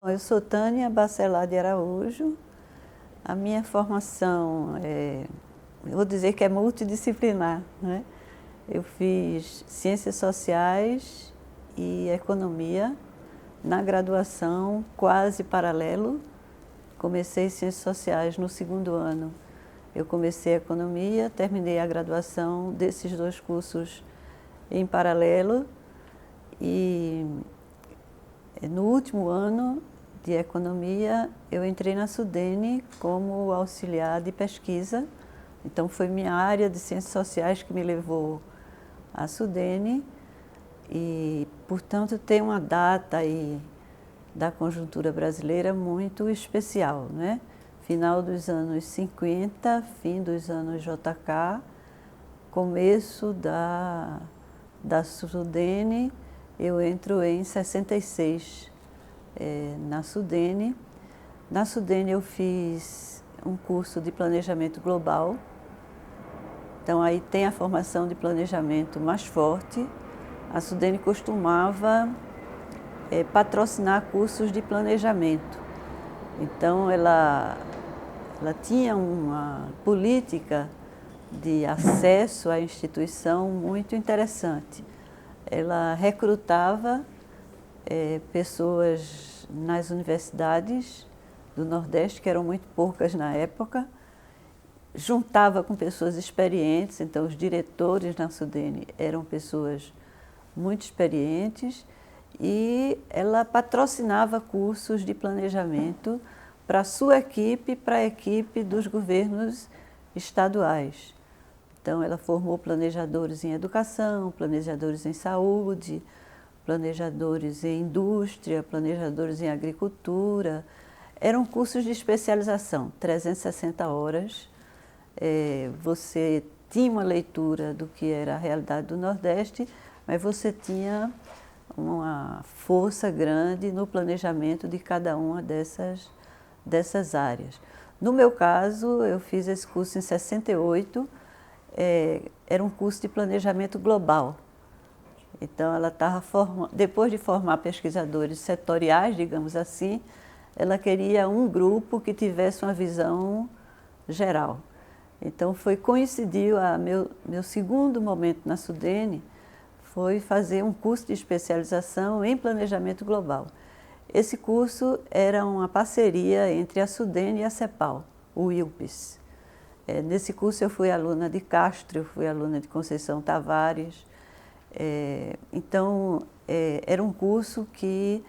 Eu sou Tânia Bacelar de Araújo. A minha formação eu vou dizer que é multidisciplinar, né? Eu fiz Ciências Sociais e Economia na graduação, quase paralelo. Comecei Ciências Sociais no segundo ano. Eu comecei Economia, terminei a graduação desses dois cursos em paralelo e no último ano de Economia, eu entrei na SUDENE como auxiliar de pesquisa. Então, foi minha área de Ciências Sociais que me levou à SUDENE e, portanto, tem uma data aí da conjuntura brasileira muito especial, né? Final dos anos 50, fim dos anos JK, começo da SUDENE. Eu entro em 66 na SUDENE. Na SUDENE eu fiz um curso de planejamento global. Então aí tem a formação de planejamento mais forte. A SUDENE costumava patrocinar cursos de planejamento. Então ela tinha uma política de acesso à instituição muito interessante. Ela recrutava pessoas nas universidades do Nordeste, que eram muito poucas na época, juntava com pessoas experientes, então os diretores na SUDENE eram pessoas muito experientes e ela patrocinava cursos de planejamento para a sua equipe e para a equipe dos governos estaduais. Então, ela formou planejadores em educação, planejadores em saúde, planejadores em indústria, planejadores em agricultura. Eram cursos de especialização, 360 horas. Você tinha uma leitura do que era a realidade do Nordeste, mas você tinha uma força grande no planejamento de cada uma dessas áreas. No meu caso, eu fiz esse curso em 68, era um curso de planejamento global. Então, ela estava depois de formar pesquisadores setoriais, digamos assim, ela queria um grupo que tivesse uma visão geral. Então, coincidiu meu segundo momento na SUDENE, foi fazer um curso de especialização em planejamento global. Esse curso era uma parceria entre a SUDENE e a CEPAL, o ILPES. Nesse curso eu fui aluna de Castro, eu fui aluna de Conceição Tavares. Então, era um curso que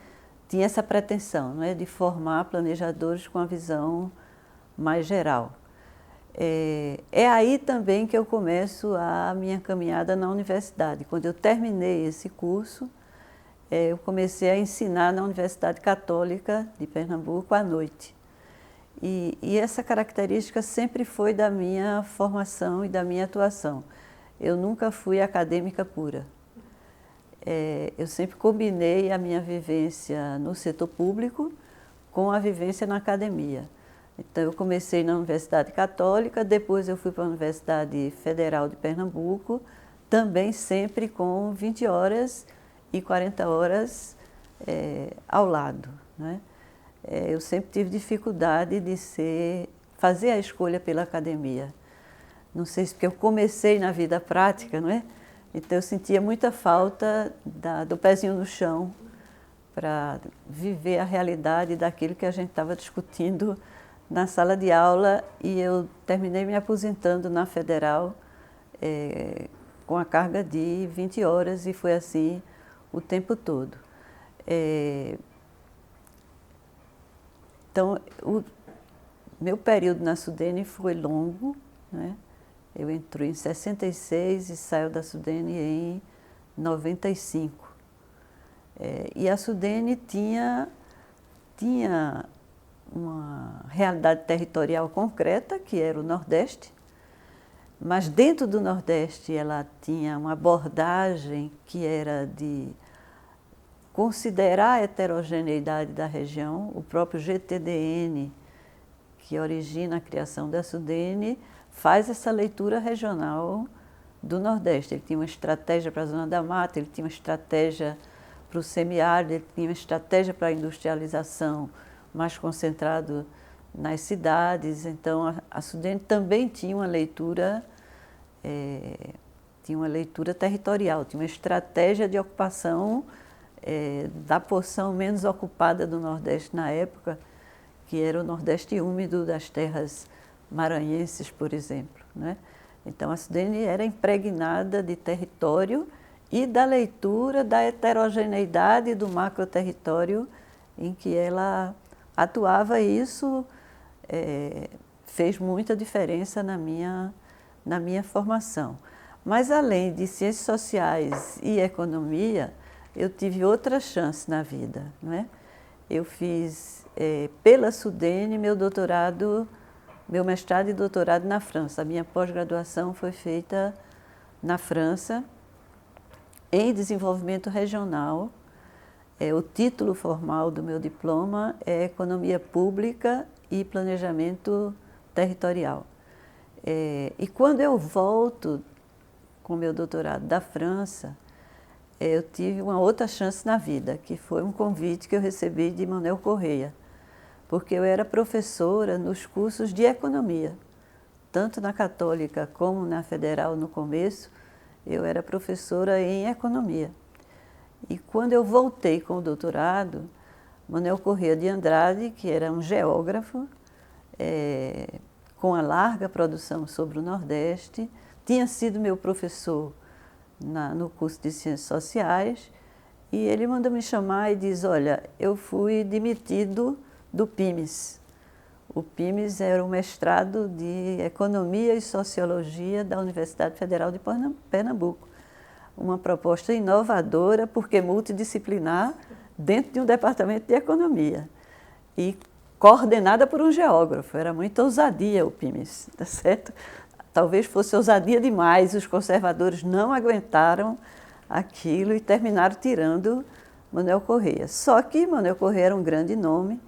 tinha essa pretensão, não é, de formar planejadores com a visão mais geral. É aí também que eu começo a minha caminhada na universidade. Quando eu terminei esse curso, eu comecei a ensinar na Universidade Católica de Pernambuco à noite. E essa característica sempre foi da minha formação e da minha atuação. Eu nunca fui acadêmica pura. Eu sempre combinei a minha vivência no setor público com a vivência na academia. Então, eu comecei na Universidade Católica, depois eu fui para a Universidade Federal de Pernambuco, também sempre com 20 horas e 40 horas ao lado, né? Eu sempre tive dificuldade de fazer a escolha pela academia. Não sei se porque eu comecei na vida prática, não é? Então eu sentia muita falta do pezinho no chão para viver a realidade daquilo que a gente estava discutindo na sala de aula, e eu terminei me aposentando na Federal com a carga de 20 horas e foi assim o tempo todo. Então, o meu período na Sudene foi longo, né? Eu entrei em 66 e saio da Sudene em 95. E a Sudene tinha uma realidade territorial concreta, que era o Nordeste, mas dentro do Nordeste ela tinha uma abordagem que era de considerar a heterogeneidade da região. O próprio GTDN, que origina a criação da Sudene, faz essa leitura regional do Nordeste. Ele tinha uma estratégia para a Zona da Mata, ele tinha uma estratégia para o semiárido, ele tinha uma estratégia para a industrialização mais concentrado nas cidades. Então, a Sudene também tinha uma leitura territorial, tinha uma estratégia de ocupação da porção menos ocupada do Nordeste na época, que era o Nordeste úmido das terras maranhenses, por exemplo, né? Então, a Sudene era impregnada de território e da leitura da heterogeneidade do macroterritório em que ela atuava. E isso fez muita diferença na minha formação. Mas, além de ciências sociais e economia, eu tive outra chance na vida, não é? Eu fiz, pela Sudene, meu mestrado e doutorado na França. A minha pós-graduação foi feita na França, em desenvolvimento regional. O título formal do meu diploma é Economia Pública e Planejamento Territorial. E quando eu volto com o meu doutorado da França, eu tive uma outra chance na vida, que foi um convite que eu recebi de Manuel Correia, porque eu era professora nos cursos de economia, tanto na Católica como na Federal no começo, eu era professora em economia. E quando eu voltei com o doutorado, Manuel Correia de Andrade, que era um geógrafo, com a larga produção sobre o Nordeste, tinha sido meu professor no curso de Ciências Sociais, e ele mandou me chamar e diz: olha, eu fui demitido do PIMES. O PIMES era um mestrado de Economia e Sociologia da Universidade Federal de Pernambuco. Uma proposta inovadora, porque multidisciplinar, dentro de um departamento de economia. E coordenada por um geógrafo. Era muita ousadia o PIMES, tá certo? Talvez fosse ousadia demais, os conservadores não aguentaram aquilo e terminaram tirando Manuel Correia. Só que Manuel Correia era um grande nome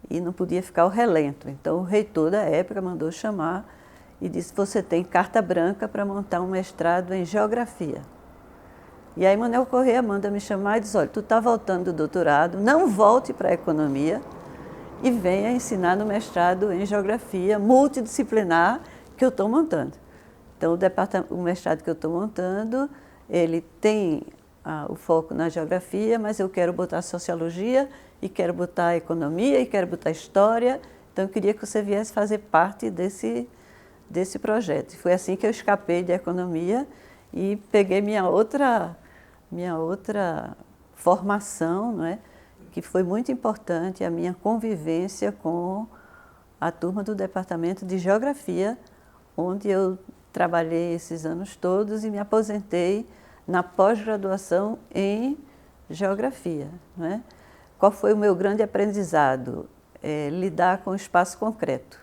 e não podia ficar ao relento. Então o reitor da época mandou chamar e disse: você tem carta branca para montar um mestrado em geografia. E aí Manuel Correia manda me chamar e diz: olha, tu está voltando do doutorado, não volte para a economia e venha ensinar no mestrado em geografia multidisciplinar que eu estou montando. Então o mestrado que eu estou montando, ele tem o foco na geografia, mas eu quero botar sociologia e quero botar economia e quero botar história. Então eu queria que você viesse fazer parte desse projeto. E foi assim que eu escapei da economia e peguei minha outra formação, não é? Que foi muito importante, a minha convivência com a turma do departamento de geografia, onde eu trabalhei esses anos todos e me aposentei na pós-graduação em geografia, não é? Qual foi o meu grande aprendizado? Lidar com o espaço concreto,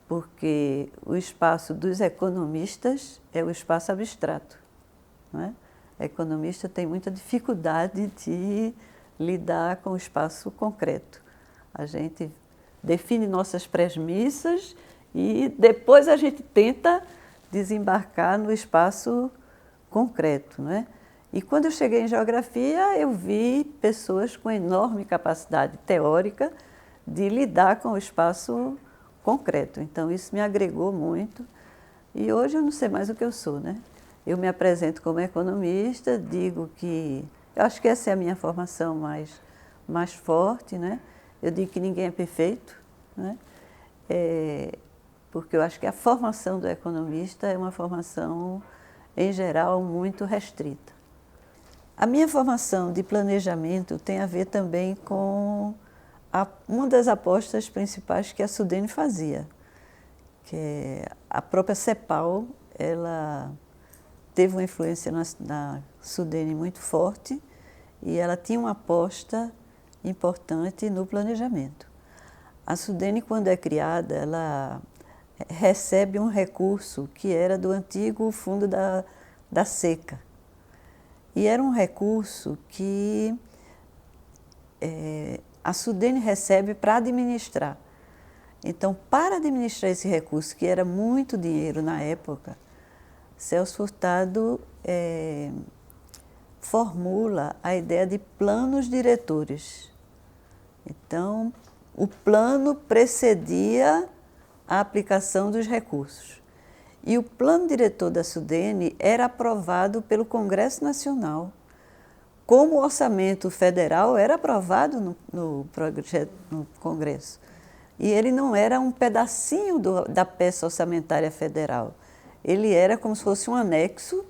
porque o espaço dos economistas é o espaço abstrato, não é? A economista tem muita dificuldade de lidar com o espaço concreto. A gente define nossas premissas e depois a gente tenta desembarcar no espaço concreto, não é? E quando eu cheguei em geografia, eu vi pessoas com enorme capacidade teórica de lidar com o espaço concreto. Então, isso me agregou muito. E hoje eu não sei mais o que eu sou, né? Eu me apresento como economista, digo que... Eu acho que essa é a minha formação mais forte, né? Eu digo que ninguém é perfeito, né? porque eu acho que a formação do economista é uma formação, em geral, muito restrita. A minha formação de planejamento tem a ver também com uma das apostas principais que a Sudene fazia, que é a própria CEPAL, ela teve uma influência na Sudene muito forte e ela tinha uma aposta importante no planejamento. A Sudene, quando é criada, ela recebe um recurso que era do antigo fundo da seca. E era um recurso que a Sudene recebe para administrar. Então, para administrar esse recurso, que era muito dinheiro na época, Celso Furtado formula a ideia de planos diretores. Então, o plano precedia a aplicação dos recursos. E o plano diretor da Sudene era aprovado pelo Congresso Nacional, como o orçamento federal era aprovado no Congresso. E ele não era um pedacinho da peça orçamentária federal. Ele era como se fosse um anexo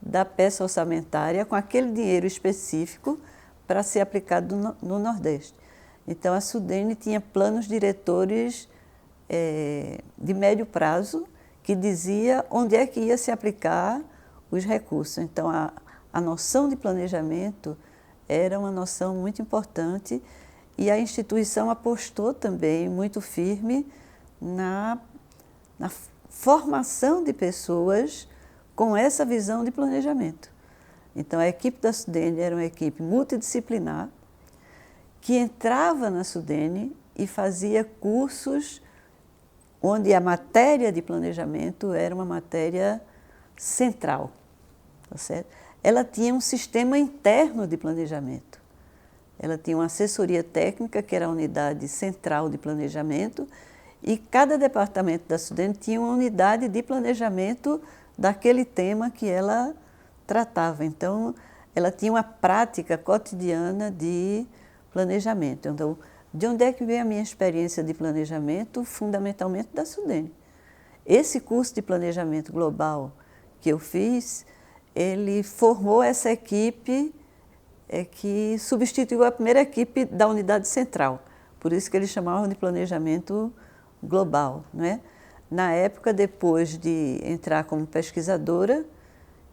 da peça orçamentária com aquele dinheiro específico para ser aplicado no Nordeste. Então, a Sudene tinha planos diretores de médio prazo que dizia onde é que ia se aplicar os recursos. Então, a noção de planejamento era uma noção muito importante e a instituição apostou também muito firme na formação de pessoas com essa visão de planejamento. Então, a equipe da Sudene era uma equipe multidisciplinar que entrava na Sudene e fazia cursos onde a matéria de planejamento era uma matéria central, tá certo? Ela tinha um sistema interno de planejamento. Ela tinha uma assessoria técnica, que era a unidade central de planejamento, e cada departamento da Sudene tinha uma unidade de planejamento daquele tema que ela tratava. Então, ela tinha uma prática cotidiana de planejamento. Então, de onde é que veio a minha experiência de planejamento? Fundamentalmente da Sudene. Esse curso de planejamento global que eu fiz, ele formou essa equipe que substituiu a primeira equipe da unidade central. Por isso que eles chamavam de planejamento global, não é? Na época, depois de entrar como pesquisadora,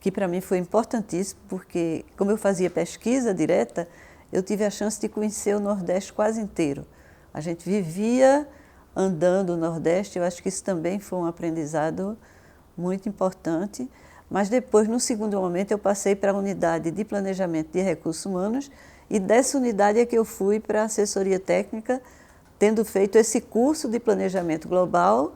que para mim foi importantíssimo, porque como eu fazia pesquisa direta, eu tive a chance de conhecer o Nordeste quase inteiro. A gente vivia andando no Nordeste, eu acho que isso também foi um aprendizado muito importante. Mas depois, no segundo momento, eu passei para a unidade de planejamento de recursos humanos e dessa unidade é que eu fui para a assessoria técnica, tendo feito esse curso de planejamento global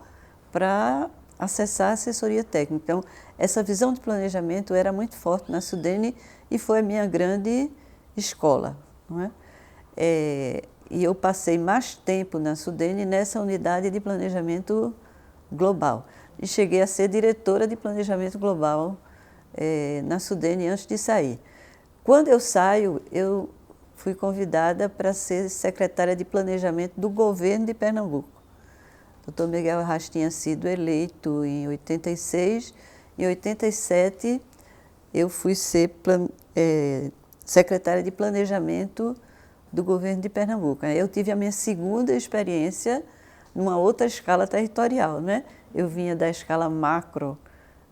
para acessar a assessoria técnica. Então, essa visão de planejamento era muito forte na Sudene e foi a minha grande escola, não é? E eu passei mais tempo na Sudene nessa unidade de planejamento global. E cheguei a ser diretora de planejamento global na Sudene antes de sair. Quando eu saio, eu fui convidada para ser secretária de planejamento do governo de Pernambuco. O Dr. Miguel Arraes tinha sido eleito em 86, em 87 eu fui ser secretária de planejamento do governo de Pernambuco. Eu tive a minha segunda experiência numa outra escala territorial, né? Eu vinha da escala macro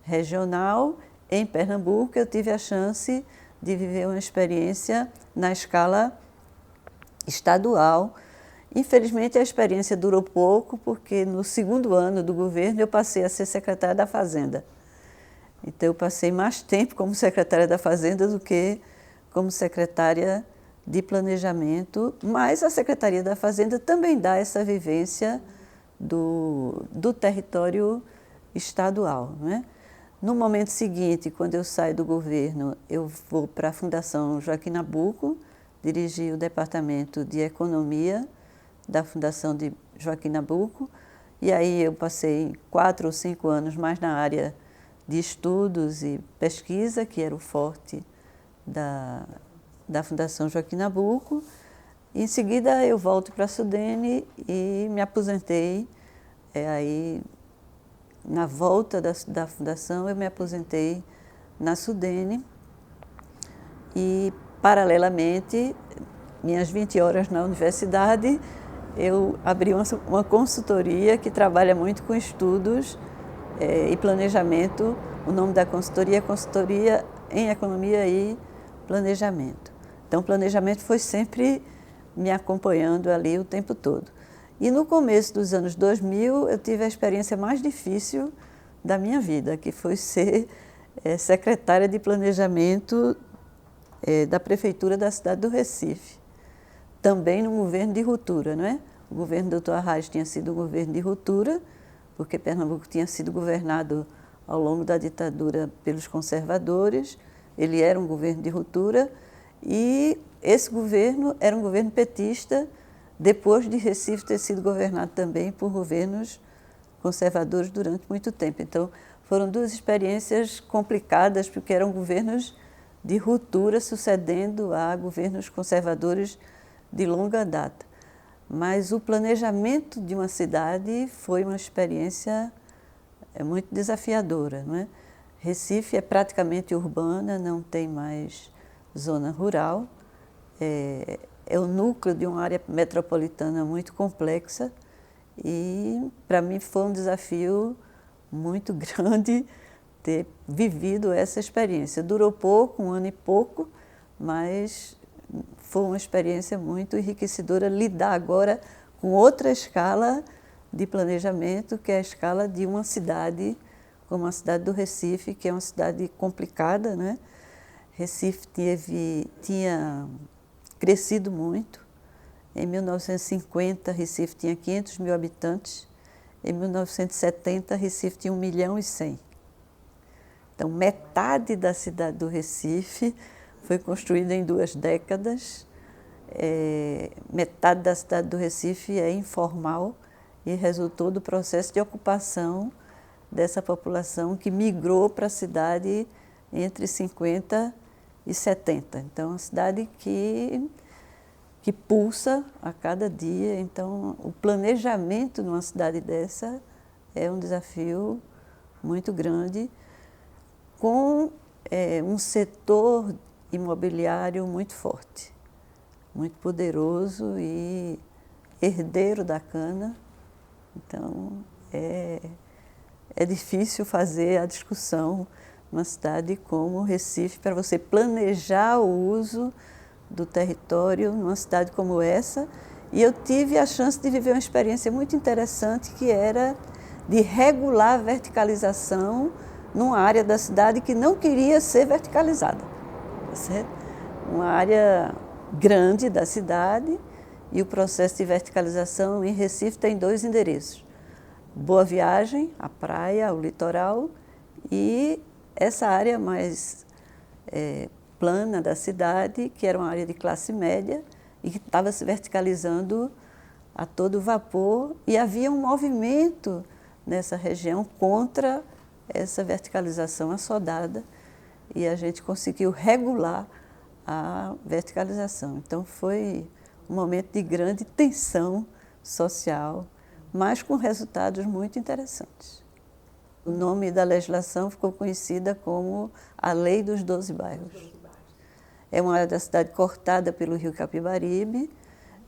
regional, em Pernambuco eu tive a chance de viver uma experiência na escala estadual. Infelizmente a experiência durou pouco, porque no segundo ano do governo eu passei a ser secretária da Fazenda. Então eu passei mais tempo como secretária da Fazenda do que como secretária de planejamento, mas a Secretaria da Fazenda também dá essa vivência do território estadual, não é? No momento seguinte, quando eu saio do governo, eu vou para a Fundação Joaquim Nabuco, dirigi o Departamento de Economia da Fundação de Joaquim Nabuco, e aí eu passei 4 ou 5 anos mais na área de estudos e pesquisa, que era o forte da Fundação Joaquim Nabuco. Em seguida, eu volto para a Sudene e me aposentei aí na volta da fundação, eu me aposentei na Sudene e, paralelamente, minhas 20 horas na universidade, eu abri uma consultoria que trabalha muito com estudos e planejamento. O nome da consultoria é Consultoria em Economia e Planejamento. Então, o planejamento foi sempre me acompanhando ali o tempo todo. E no começo dos anos 2000, eu tive a experiência mais difícil da minha vida, que foi ser secretária de planejamento da prefeitura da cidade do Recife. Também no governo de ruptura, não é? O governo do Dr. Arraes tinha sido um governo de ruptura, porque Pernambuco tinha sido governado ao longo da ditadura pelos conservadores. Ele era um governo de ruptura e esse governo era um governo petista, depois de Recife ter sido governado também por governos conservadores durante muito tempo. Então, foram duas experiências complicadas, porque eram governos de ruptura sucedendo a governos conservadores de longa data. Mas o planejamento de uma cidade foi uma experiência muito desafiadora, não é? Recife é praticamente urbana, não tem mais zona rural. É o núcleo de uma área metropolitana muito complexa e, para mim, foi um desafio muito grande ter vivido essa experiência. Durou pouco, 1 ano e pouco, mas foi uma experiência muito enriquecedora lidar agora com outra escala de planejamento, que é a escala de uma cidade, como a cidade do Recife, que é uma cidade complicada, né? Recife tinha crescido muito. Em 1950, Recife tinha 500 mil habitantes. Em 1970, Recife tinha 1.100.000. Então, metade da cidade do Recife foi construída em 2 décadas. Metade da cidade do Recife é informal e resultou do processo de ocupação dessa população que migrou para a cidade entre 50 e 70. Então, é uma cidade que pulsa a cada dia. Então, o planejamento numa cidade dessa é um desafio muito grande, com um setor imobiliário muito forte, muito poderoso e herdeiro da cana. Então, é difícil fazer a discussão numa cidade como Recife para você planejar o uso do território numa cidade como essa. E eu tive a chance de viver uma experiência muito interessante, que era de regular a verticalização numa área da cidade que não queria ser verticalizada. Certo? Uma área grande da cidade, e o processo de verticalização em Recife tem 2 endereços. Boa Viagem, a praia, o litoral, e essa área mais plana da cidade, que era uma área de classe média e que estava se verticalizando a todo vapor, e havia um movimento nessa região contra essa verticalização assodada, e a gente conseguiu regular a verticalização. Então, foi um momento de grande tensão social, mas com resultados muito interessantes. O nome da legislação ficou conhecida como a Lei dos 12 Bairros. É uma área da cidade cortada pelo rio Capibaribe,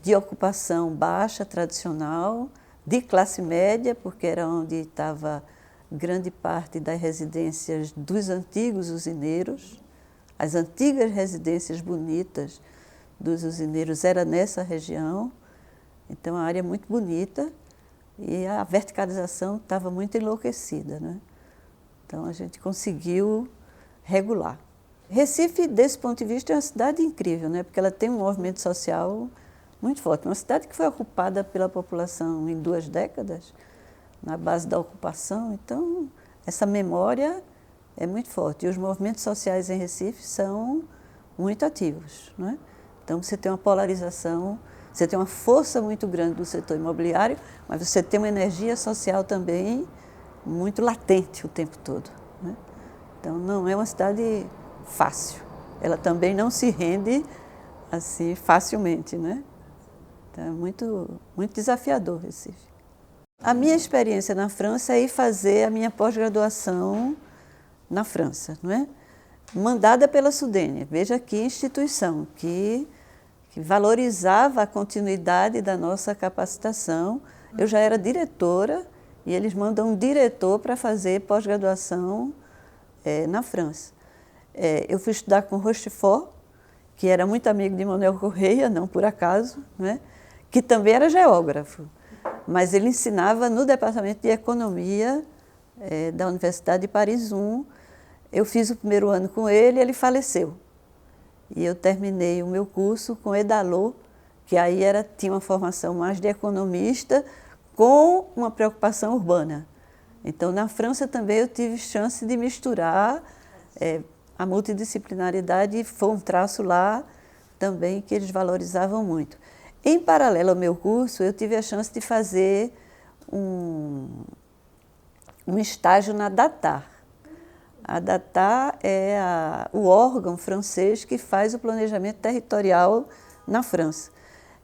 de ocupação baixa, tradicional, de classe média, porque era onde estava grande parte das residências dos antigos usineiros. As antigas residências bonitas dos usineiros eram nessa região. Então, a área é muito bonita e a verticalização estava muito enlouquecida, né? Então, a gente conseguiu regular. Recife, desse ponto de vista, é uma cidade incrível, né? Porque ela tem um movimento social muito forte. Uma cidade que foi ocupada pela população em 2 décadas, na base da ocupação. Então, essa memória é muito forte. E os movimentos sociais em Recife são muito ativos, né? Então, você tem uma polarização, você tem uma força muito grande do setor imobiliário, mas você tem uma energia social também muito latente o tempo todo, né? Então, não é uma cidade fácil. Ela também não se rende assim facilmente, né? Então, é muito desafiador Recife. A minha experiência na França é ir fazer a minha pós-graduação na França, não é? Mandada pela Sudene. Veja que instituição que valorizava a continuidade da nossa capacitação. Eu já era diretora e eles mandam um diretor para fazer pós-graduação na França. Eu fui estudar com Rochefort, que era muito amigo de Manuel Correia, não por acaso, né? Que também era geógrafo, mas ele ensinava no Departamento de Economia da Universidade de Paris I. Eu fiz o primeiro ano com ele e ele faleceu. E eu terminei o meu curso com Edalot, que aí tinha uma formação mais de economista com uma preocupação urbana. Então, na França também eu tive chance de misturar a multidisciplinaridade e foi um traço lá também que eles valorizavam muito. Em paralelo ao meu curso, eu tive a chance de fazer um estágio na DATAR. A DATAR é o órgão francês que faz o planejamento territorial na França.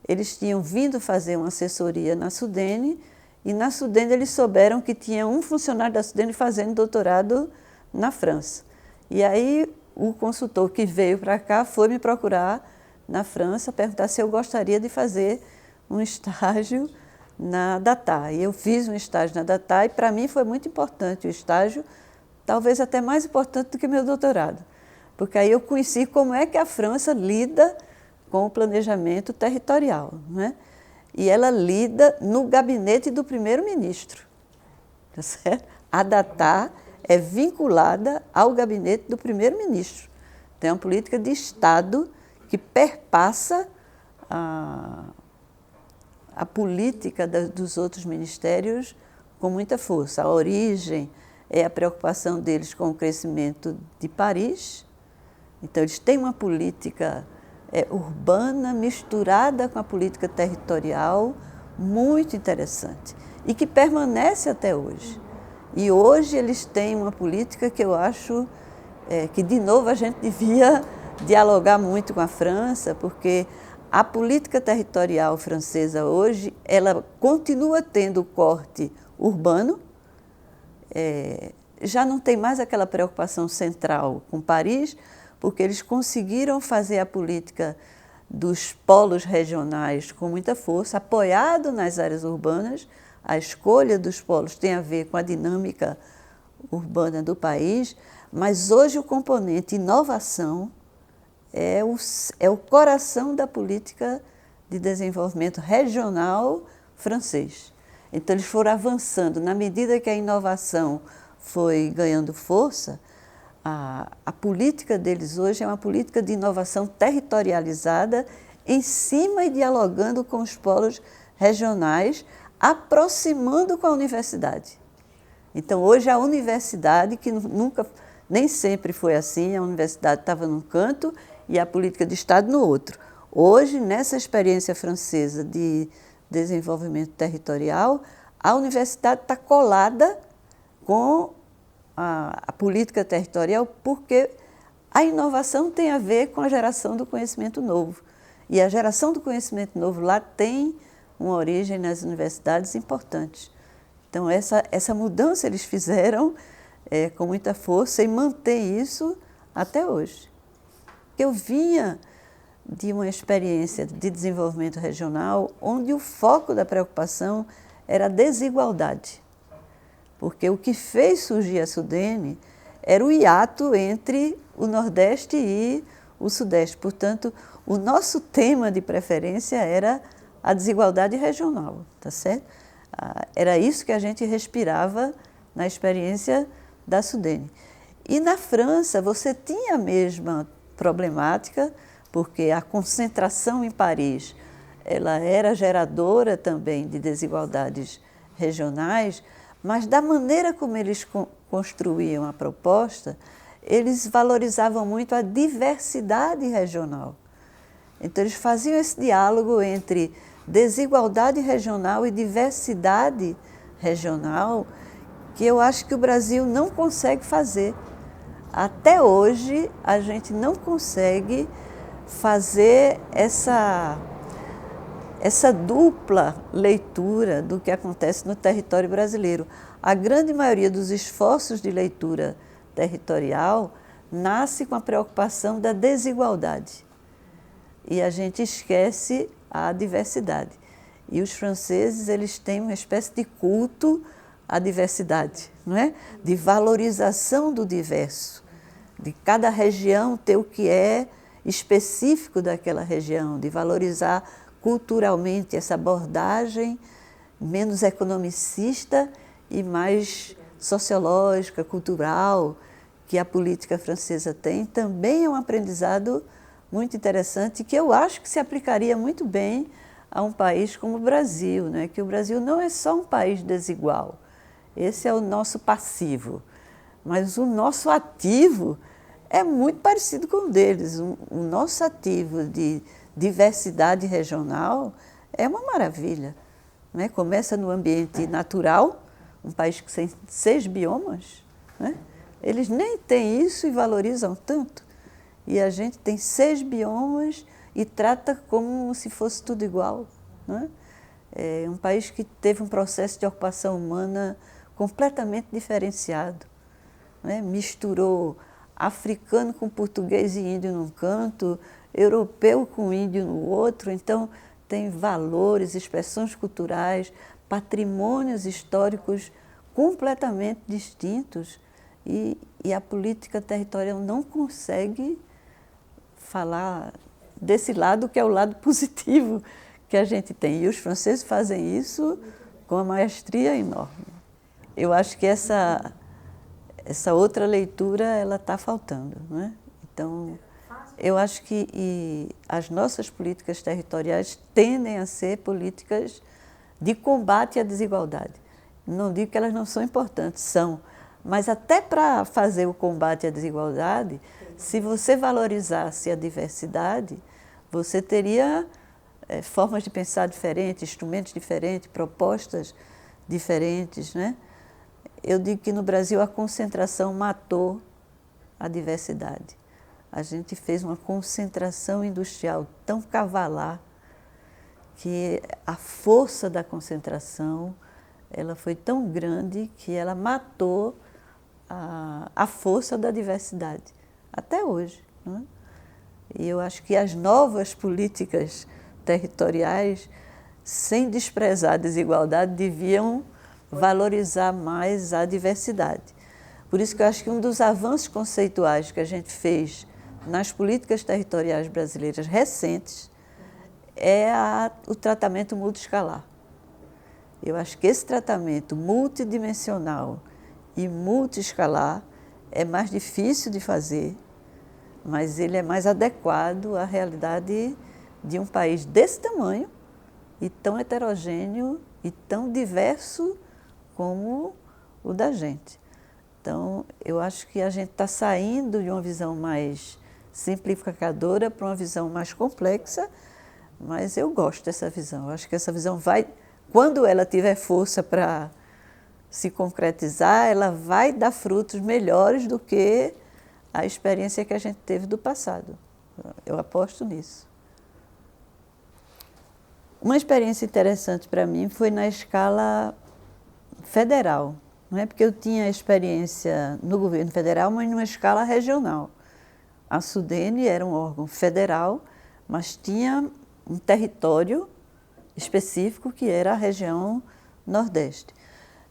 Eles tinham vindo fazer uma assessoria na Sudene e na Sudene eles souberam que tinha um funcionário da Sudene fazendo doutorado na França. E aí o consultor que veio para cá foi me procurar na França, perguntar se eu gostaria de fazer um estágio na DATAR. E eu fiz um estágio na DATAR e para mim foi muito importante o estágio, talvez até mais importante do que meu doutorado, porque aí eu conheci como é que a França lida com o planejamento territorial, né? E ela lida no gabinete do primeiro-ministro, tá certo? A DATAR é vinculada ao gabinete do primeiro-ministro. Tem uma política de Estado que perpassa a política dos outros ministérios com muita força. A origem é a preocupação deles com o crescimento de Paris. Então, eles têm uma política urbana misturada com a política territorial muito interessante e que permanece até hoje. E hoje eles têm uma política que eu acho que, de novo, a gente devia dialogar muito com a França, porque a política territorial francesa hoje, ela continua tendo o corte urbano, já não tem mais aquela preocupação central com Paris, porque eles conseguiram fazer a política dos polos regionais com muita força, apoiado nas áreas urbanas. A escolha dos polos tem a ver com a dinâmica urbana do país, mas hoje o componente inovação é o coração da política de desenvolvimento regional francês. Então, eles foram avançando. Na medida que a inovação foi ganhando força, a política deles hoje é uma política de inovação territorializada em cima e dialogando com os polos regionais, aproximando com a universidade. Então, hoje a universidade, que nem sempre foi assim, a universidade estava num canto e a política de Estado no outro. Hoje, nessa experiência francesa de desenvolvimento territorial, a universidade está colada com a política territorial, porque a inovação tem a ver com a geração do conhecimento novo. E a geração do conhecimento novo lá tem uma origem nas universidades importante. Então, essa mudança eles fizeram com muita força e mantém isso até hoje. Eu vinha de uma experiência de desenvolvimento regional onde o foco da preocupação era a desigualdade. Porque o que fez surgir a Sudene era o hiato entre o Nordeste e o Sudeste. Portanto, o nosso tema de preferência era a desigualdade regional, tá certo? Era isso que a gente respirava na experiência da Sudene. E na França você tinha a mesma problemática, porque a concentração em Paris ela era geradora também de desigualdades regionais, mas da maneira como eles construíam a proposta, eles valorizavam muito a diversidade regional. Então, eles faziam esse diálogo entre desigualdade regional e diversidade regional, que eu acho que o Brasil não consegue fazer. Até hoje, a gente não consegue fazer essa essa dupla leitura do que acontece no território brasileiro. A grande maioria dos esforços de leitura territorial nasce com a preocupação da desigualdade. E a gente esquece a diversidade. E os franceses, eles têm uma espécie de culto à diversidade, não é? De valorização do diverso, de cada região ter o que é específico daquela região, de valorizar culturalmente essa abordagem menos economicista e mais sociológica, cultural, que a política francesa tem. Também é um aprendizado muito interessante que eu acho que se aplicaria muito bem a um país como o Brasil, né? Que o Brasil não é só um país desigual, esse é o nosso passivo, mas o nosso ativo é muito parecido com o deles. O nosso ativo de diversidade regional é uma maravilha, né? Começa no ambiente natural, um país que tem 6 biomas, né? Eles nem têm isso e valorizam tanto. E a gente tem 6 biomas e trata como se fosse tudo igual, né? É um país que teve um processo de ocupação humana completamente diferenciado, né? Misturou africano com português e índio num canto, europeu com índio no outro. Então tem valores, expressões culturais, patrimônios históricos completamente distintos e a política territorial não consegue falar desse lado que é o lado positivo que a gente tem. E os franceses fazem isso com uma maestria enorme. Eu acho que essa outra leitura ela está faltando, né? Então, eu acho que as nossas políticas territoriais tendem a ser políticas de combate à desigualdade. Não digo que elas não são importantes, são. Mas até para fazer o combate à desigualdade, se você valorizasse a diversidade, você teria formas de pensar diferentes, instrumentos diferentes, propostas diferentes, né? Eu digo que no Brasil a concentração matou a diversidade. A gente fez uma concentração industrial tão cavalar que a força da concentração ela foi tão grande que ela matou a força da diversidade, até hoje, né? E eu acho que as novas políticas territoriais, sem desprezar a desigualdade, deviam valorizar mais a diversidade. Por isso que eu acho que um dos avanços conceituais que a gente fez nas políticas territoriais brasileiras recentes é o tratamento multiescalar. Eu acho que esse tratamento multidimensional e multiescalar é mais difícil de fazer, mas ele é mais adequado à realidade de um país desse tamanho e tão heterogêneo e tão diverso como o da gente. Então, eu acho que a gente está saindo de uma visão mais simplificadora para uma visão mais complexa, mas eu gosto dessa visão. Eu acho que essa visão vai, quando ela tiver força para se concretizar, ela vai dar frutos melhores do que a experiência que a gente teve do passado. Eu aposto nisso. Uma experiência interessante para mim foi na escala federal, não é? Porque eu tinha experiência no governo federal, mas numa escala regional. A SUDENE era um órgão federal, mas tinha um território específico que era a região Nordeste.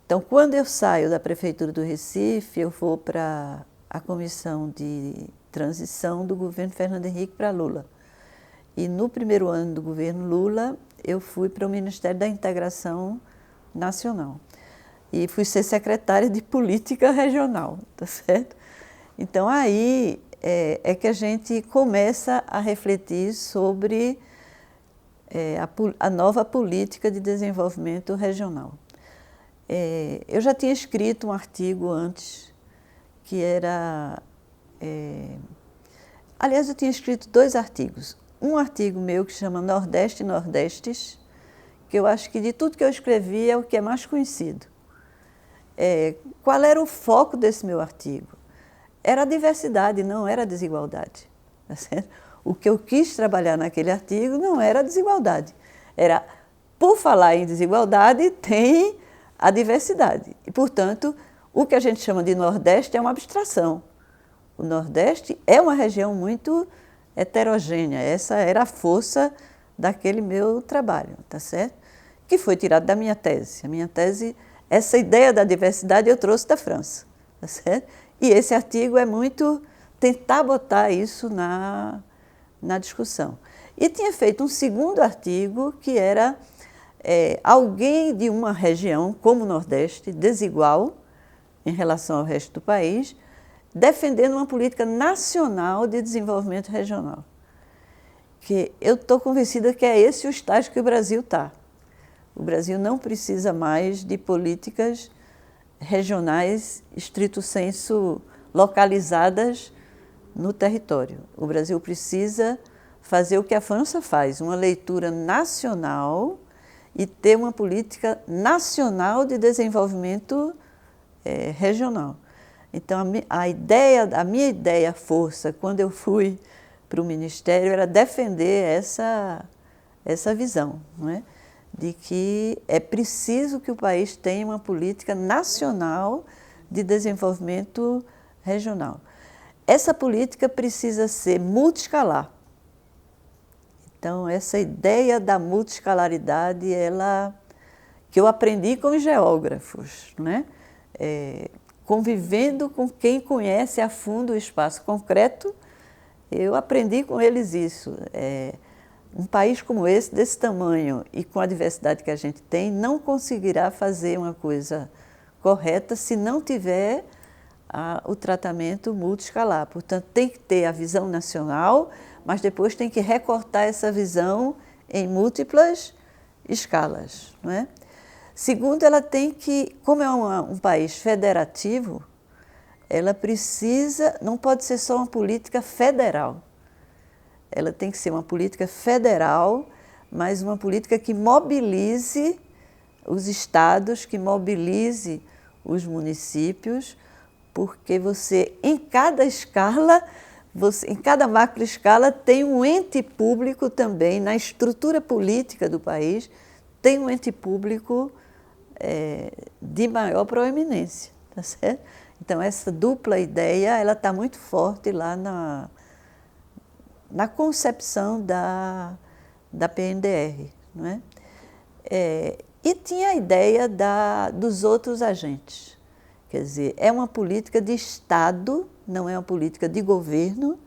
Então, quando eu saio da Prefeitura do Recife, eu vou para a Comissão de Transição do governo Fernando Henrique para Lula. E no primeiro ano do governo Lula, eu fui para o Ministério da Integração Nacional. E fui ser secretária de Política Regional, tá certo? Então, aí é que a gente começa a refletir sobre a nova política de desenvolvimento regional. Eu já tinha escrito um artigo antes, que era... aliás, eu tinha escrito 2 artigos. Um artigo meu que chama Nordeste e Nordestes, que eu acho que de tudo que eu escrevi é o que é mais conhecido. Qual era o foco desse meu artigo? Era a diversidade, não era a desigualdade. Tá certo? O que eu quis trabalhar naquele artigo não era a desigualdade, Era, por falar em desigualdade, tem a diversidade. E, portanto, o que a gente chama de Nordeste é uma abstração. O Nordeste é uma região muito heterogênea. Essa era a força daquele meu trabalho, tá certo? Que foi tirado da minha tese. A minha tese, essa ideia da diversidade eu trouxe da França, tá certo? E esse artigo é muito tentar botar isso na discussão. E tinha feito um segundo artigo que era alguém de uma região, como o Nordeste, desigual em relação ao resto do país, defendendo uma política nacional de desenvolvimento regional. Que eu estou convencida que é esse o estágio que o Brasil está. O Brasil não precisa mais de políticas regionais, estrito sensu, localizadas no território. O Brasil precisa fazer o que a França faz, uma leitura nacional e ter uma política nacional de desenvolvimento regional. Então, a minha ideia, força, quando eu fui para o Ministério, era defender essa visão, não é? De que é preciso que o país tenha uma política nacional de desenvolvimento regional. Essa política precisa ser multiescalar. Então, essa ideia da multiescalaridade, que eu aprendi com os geógrafos, né? Convivendo com quem conhece a fundo o espaço concreto, eu aprendi com eles isso. Um país como esse, desse tamanho e com a diversidade que a gente tem, não conseguirá fazer uma coisa correta se não tiver o tratamento multiescalar. Portanto, tem que ter a visão nacional, mas depois tem que recortar essa visão em múltiplas escalas, não é? Segundo, ela tem que, como é um país federativo, ela precisa, não pode ser só uma política federal. Ela tem que ser uma política federal, mas uma política que mobilize os estados, que mobilize os municípios, porque você, em cada escala, em cada macroescala, tem um ente público também, na estrutura política do país, tem um ente público de maior proeminência, tá certo? Então, essa dupla ideia, ela está muito forte lá na concepção da PNDR, não é? E tinha a ideia dos outros agentes. Quer dizer, é uma política de Estado, não é uma política de governo,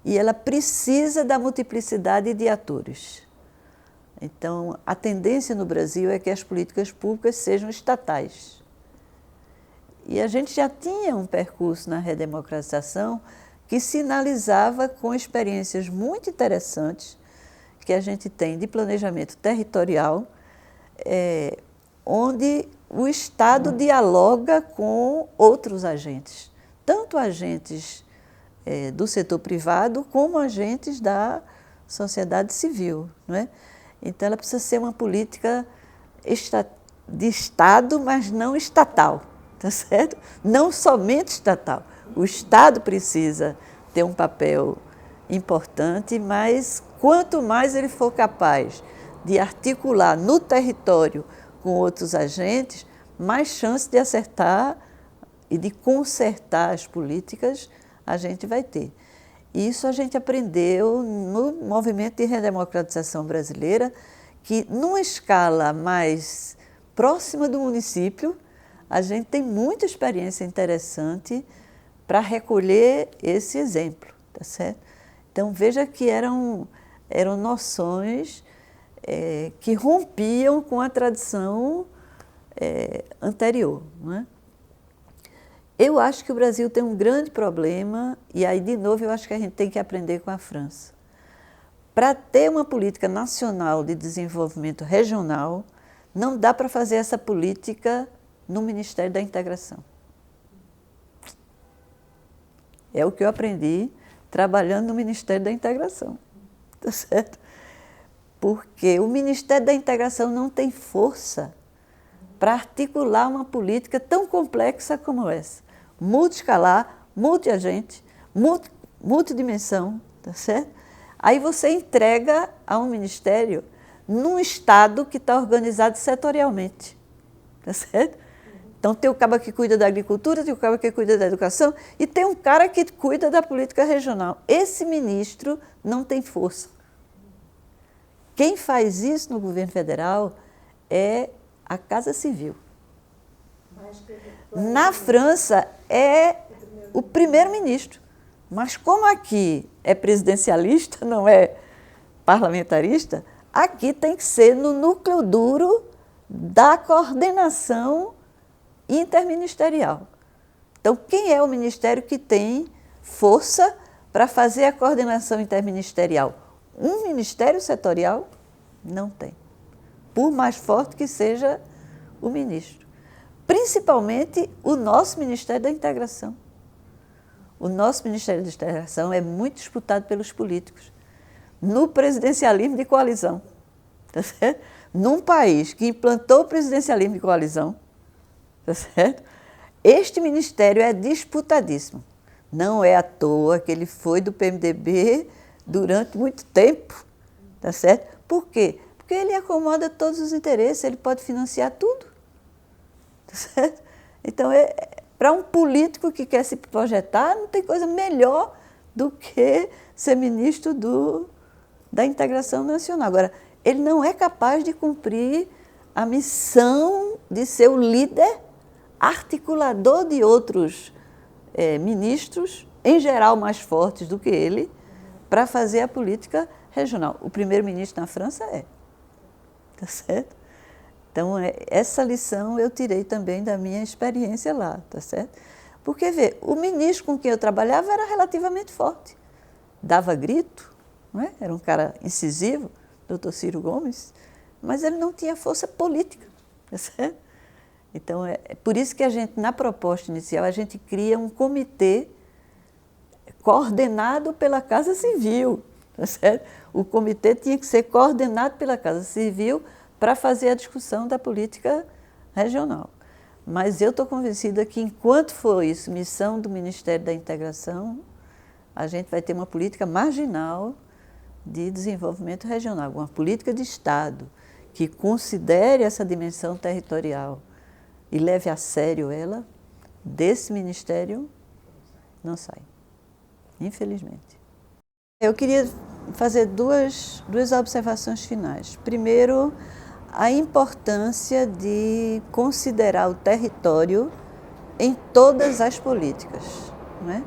e ela precisa da multiplicidade de atores. Então, a tendência no Brasil é que as políticas públicas sejam estatais. E a gente já tinha um percurso na redemocratização que sinalizava com experiências muito interessantes que a gente tem de planejamento territorial, onde o Estado dialoga com outros agentes, tanto agentes do setor privado como agentes da sociedade civil, não é? Então, ela precisa ser uma política de Estado, mas não estatal, tá certo? Não somente estatal. O Estado precisa ter um papel importante, mas quanto mais ele for capaz de articular no território com outros agentes, mais chance de acertar e de consertar as políticas a gente vai ter. Isso a gente aprendeu no movimento de redemocratização brasileira, que numa escala mais próxima do município, a gente tem muita experiência interessante para recolher esse exemplo, tá certo? Então, veja que eram noções que rompiam com a tradição anterior, não é? Eu acho que o Brasil tem um grande problema, e aí, de novo, eu acho que a gente tem que aprender com a França. Para ter uma política nacional de desenvolvimento regional, não dá para fazer essa política no Ministério da Integração. É o que eu aprendi trabalhando no Ministério da Integração, tá certo? Porque o Ministério da Integração não tem força para articular uma política tão complexa como essa. Multiescalar, multiagente, multidimensão, tá certo? Aí você entrega a um ministério num Estado que está organizado setorialmente, tá certo? Então tem o cara que cuida da agricultura, tem o cara que cuida da educação e tem um cara que cuida da política regional. Esse ministro não tem força. Quem faz isso no governo federal é a Casa Civil. Na França é o primeiro-ministro. Mas como aqui é presidencialista, não é parlamentarista, aqui tem que ser no núcleo duro da coordenação interministerial. Então, quem é o ministério que tem força para fazer a coordenação interministerial? Um ministério setorial não tem, por mais forte que seja o ministro. Principalmente o nosso Ministério da Integração. O nosso Ministério da Integração é muito disputado pelos políticos, no presidencialismo de coalizão. Tá certo? Num país que implantou o presidencialismo de coalizão, tá certo? Este ministério é disputadíssimo. Não é à toa que ele foi do PMDB durante muito tempo. Tá certo? Por quê? Porque ele acomoda todos os interesses, ele pode financiar tudo. Tá certo? Então, para um político que quer se projetar, não tem coisa melhor do que ser ministro da integração nacional. Agora, ele não é capaz de cumprir a missão de ser o líder articulador de outros ministros, em geral mais fortes do que ele, para fazer a política regional. O primeiro-ministro na França é. Tá certo? Então, essa lição eu tirei também da minha experiência lá, tá certo? Porque, vê, o ministro com quem eu trabalhava era relativamente forte. Dava grito, não é? Era um cara incisivo, doutor Ciro Gomes, mas ele não tinha força política, tá certo? Então, é por isso que a gente, na proposta inicial, a gente cria um comitê coordenado pela Casa Civil, tá certo? O comitê tinha que ser coordenado pela Casa Civil para fazer a discussão da política regional. Mas eu estou convencida que, enquanto for isso, missão do Ministério da Integração, a gente vai ter uma política marginal de desenvolvimento regional, uma política de Estado que considere essa dimensão territorial e leve a sério ela, desse ministério não sai, infelizmente. Eu queria fazer duas observações finais. Primeiro, a importância de considerar o território em todas as políticas, não é?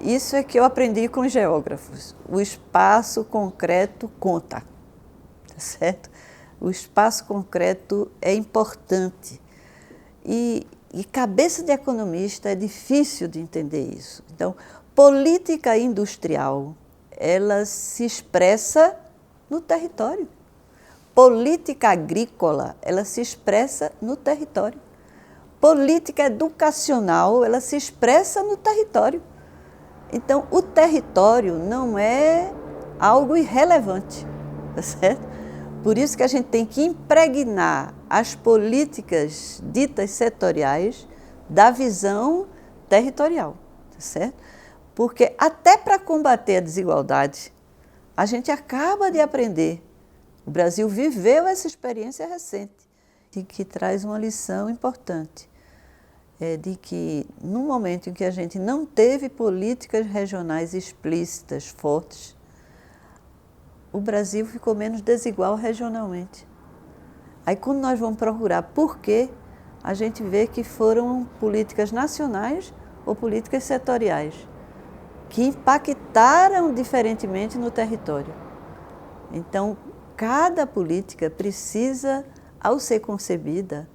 Isso é que eu aprendi com os geógrafos. O espaço concreto conta, tá certo? O espaço concreto é importante. E cabeça de economista é difícil de entender isso. Então, política industrial, ela se expressa no território. Política agrícola, ela se expressa no território. Política educacional, ela se expressa no território. Então, o território não é algo irrelevante, tá certo? Por isso que a gente tem que impregnar as políticas ditas setoriais da visão territorial, tá certo? Porque até para combater a desigualdade, a gente acaba de aprender. O Brasil viveu essa experiência recente, e que traz uma lição importante, de que no momento em que a gente não teve políticas regionais explícitas, fortes, o Brasil ficou menos desigual regionalmente. Aí quando nós vamos procurar por quê, a gente vê que foram políticas nacionais ou políticas setoriais, que impactaram diferentemente no território. Então, cada política precisa, ao ser concebida,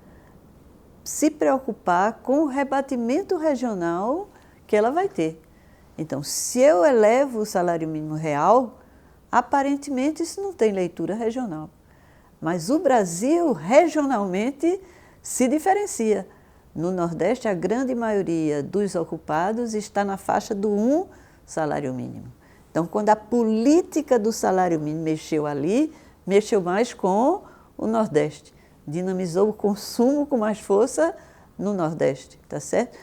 se preocupar com o rebatimento regional que ela vai ter. Então, se eu elevo o salário mínimo real, aparentemente isso não tem leitura regional. Mas o Brasil, regionalmente, se diferencia. No Nordeste, a grande maioria dos ocupados está na faixa do 1 salário mínimo. Então, quando a política do salário mínimo mexeu ali, mexeu mais com o Nordeste. Dinamizou o consumo com mais força no Nordeste, tá certo?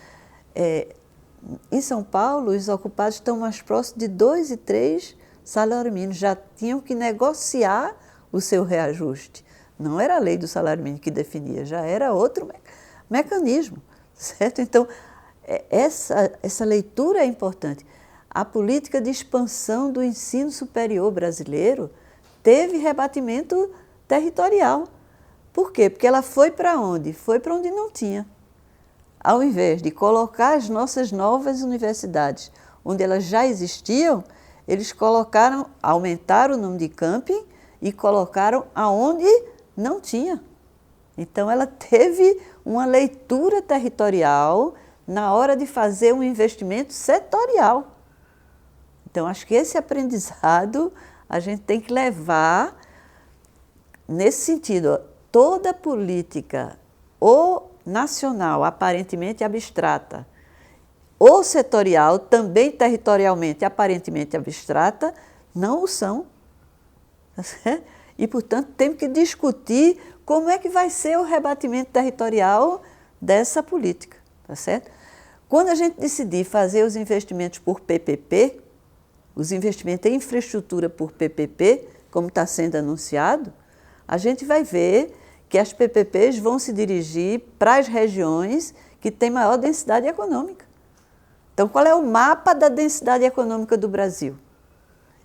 Em São Paulo, os ocupados estão mais próximos de 2 e 3 salários mínimos. Já tinham que negociar o seu reajuste. Não era a lei do salário mínimo que definia, já era outro mecanismo, certo? Então, essa leitura é importante. A política de expansão do ensino superior brasileiro teve rebatimento territorial. Por quê? Porque ela foi para onde? Foi para onde não tinha. Ao invés de colocar as nossas novas universidades onde elas já existiam, eles aumentaram o número de camping e colocaram aonde não tinha. Então, ela teve uma leitura territorial na hora de fazer um investimento setorial. Então, acho que esse aprendizado a gente tem que levar nesse sentido. Toda política, ou nacional, aparentemente abstrata, ou setorial, também territorialmente, aparentemente abstrata, não o são. E, portanto, temos que discutir como é que vai ser o rebatimento territorial dessa política, tá certo? Quando a gente decidir fazer os investimentos por PPP, os investimentos em infraestrutura por PPP, como está sendo anunciado, a gente vai ver que as PPPs vão se dirigir para as regiões que têm maior densidade econômica. Então, qual é o mapa da densidade econômica do Brasil?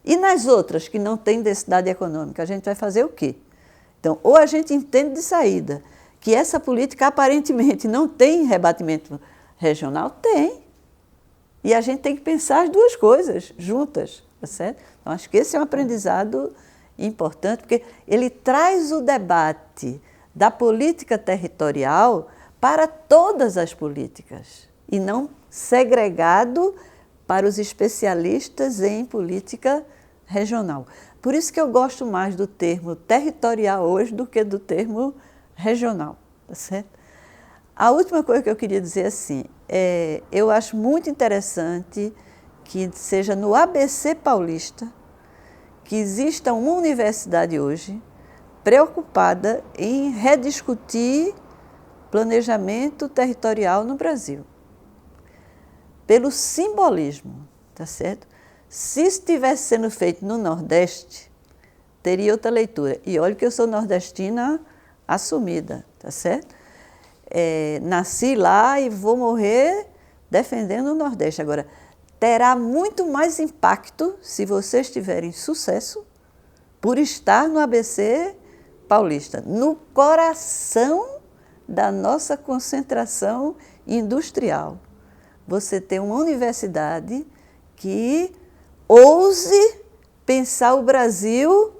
E nas outras que não têm densidade econômica, a gente vai fazer o quê? Então, ou a gente entende de saída que essa política aparentemente não tem rebatimento regional? Tem. E a gente tem que pensar as duas coisas juntas, tá certo? Então, acho que esse é um aprendizado importante, porque ele traz o debate da política territorial para todas as políticas, e não segregado para os especialistas em política regional. Por isso que eu gosto mais do termo territorial hoje do que do termo regional, tá certo? A última coisa que eu queria dizer assim, eu acho muito interessante que seja no ABC Paulista que exista uma universidade hoje preocupada em rediscutir planejamento territorial no Brasil. Pelo simbolismo, tá certo? Se estivesse sendo feito no Nordeste, teria outra leitura. E olha que eu sou nordestina assumida, tá certo? Nasci lá e vou morrer defendendo o Nordeste. Agora, terá muito mais impacto se vocês tiverem sucesso por estar no ABC Paulista, no coração da nossa concentração industrial. Você tem uma universidade que ouse pensar o Brasil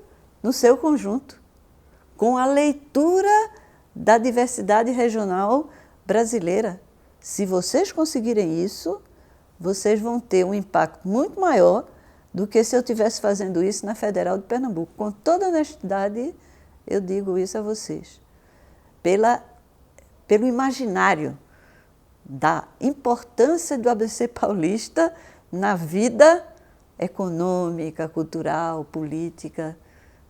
no seu conjunto, com a leitura da diversidade regional brasileira. Se vocês conseguirem isso, vocês vão ter um impacto muito maior do que se eu estivesse fazendo isso na Federal de Pernambuco. Com toda honestidade, eu digo isso a vocês. Pelo imaginário da importância do ABC Paulista na vida econômica, cultural, política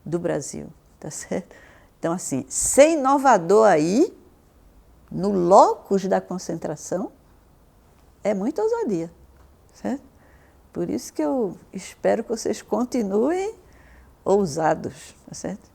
do Brasil, tá certo? Então, assim, ser inovador aí, no locus da concentração, é muita ousadia, certo? Por isso que eu espero que vocês continuem ousados, tá certo?